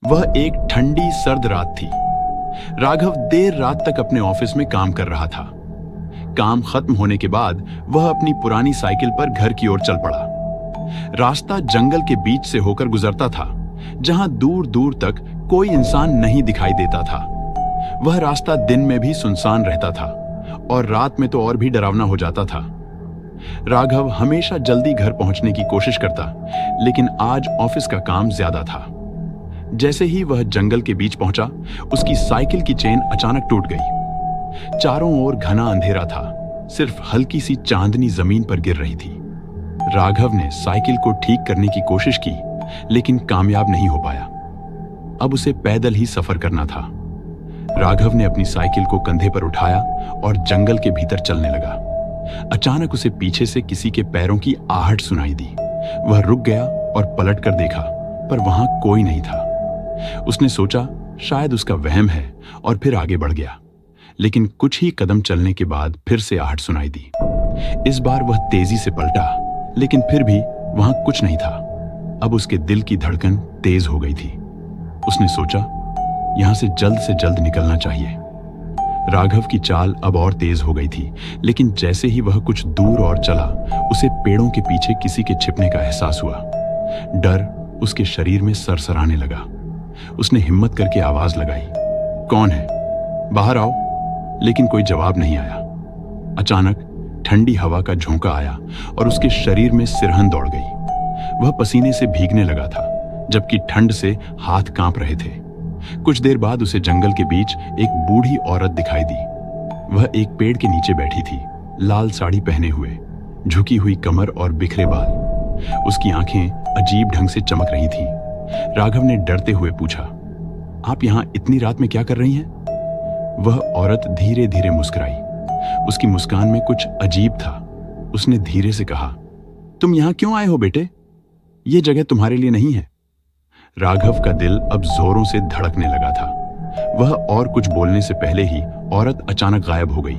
वह एक ठंडी सर्द रात थी। राघव देर रात तक अपने ऑफिस में काम कर रहा था। काम खत्म होने के बाद वह अपनी पुरानी साइकिल पर घर की ओर चल पड़ा। रास्ता जंगल के बीच से होकर गुजरता था, जहां दूर दूर तक कोई इंसान नहीं दिखाई देता था। वह रास्ता दिन में भी सुनसान रहता था और रात में तो और भी डरावना हो जाता था। राघव हमेशा जल्दी घर पहुंचने की कोशिश करता, लेकिन आज ऑफिस का काम ज्यादा था। जैसे ही वह जंगल के बीच पहुंचा, उसकी साइकिल की चेन अचानक टूट गई। चारों ओर घना अंधेरा था, सिर्फ हल्की सी चांदनी जमीन पर गिर रही थी। राघव ने साइकिल को ठीक करने की कोशिश की, लेकिन कामयाब नहीं हो पाया। अब उसे पैदल ही सफर करना था। राघव ने अपनी साइकिल को कंधे पर उठाया और जंगल के भीतर चलने लगा। अचानक उसे पीछे से किसी के पैरों की आहट सुनाई दी। वह रुक गया और पलट कर देखा, पर वहां कोई नहीं था। उसने सोचा शायद उसका वहम है और फिर आगे बढ़ गया। लेकिन कुछ ही कदम चलने के बाद फिर से आहट सुनाई दी। इस बार वह तेजी से पलटा, लेकिन फिर भी वहां कुछ नहीं था। अब उसके दिल की धड़कन तेज हो गई थी। उसने सोचा यहां से जल्द निकलना चाहिए। राघव की चाल अब और तेज हो गई थी, लेकिन जैसे ही वह कुछ दूर और चला, उसे पेड़ों के पीछे किसी के छिपने का एहसास हुआ। डर उसके शरीर में सरसराने लगा। उसने हिम्मत करके आवाज लगाई, कौन है? बाहर आओ। लेकिन कोई जवाब नहीं आया। अचानक ठंडी हवा का झोंका आया और उसके शरीर में सिरहन दौड़ गई। वह पसीने से भीगने लगा था, जबकि ठंड से हाथ कांप रहे थे। कुछ देर बाद उसे जंगल के बीच एक बूढ़ी औरत दिखाई दी। वह एक पेड़ के नीचे बैठी थी, लाल साड़ी पहने हुए, झुकी हुई कमर और बिखरे बाल। उसकी आंखें अजीब ढंग से चमक रही थीं। राघव ने डरते हुए पूछा, आप यहां इतनी रात में क्या कर रही हैं? वह औरत धीरे धीरे मुस्कुराई। उसकी मुस्कान में कुछ अजीब था। उसने धीरे से कहा, तुम यहां क्यों आए हो बेटे? यह जगह तुम्हारे लिए नहीं है। राघव का दिल अब जोरों से धड़कने लगा था। वह और कुछ बोलने से पहले ही औरत अचानक गायब हो गई।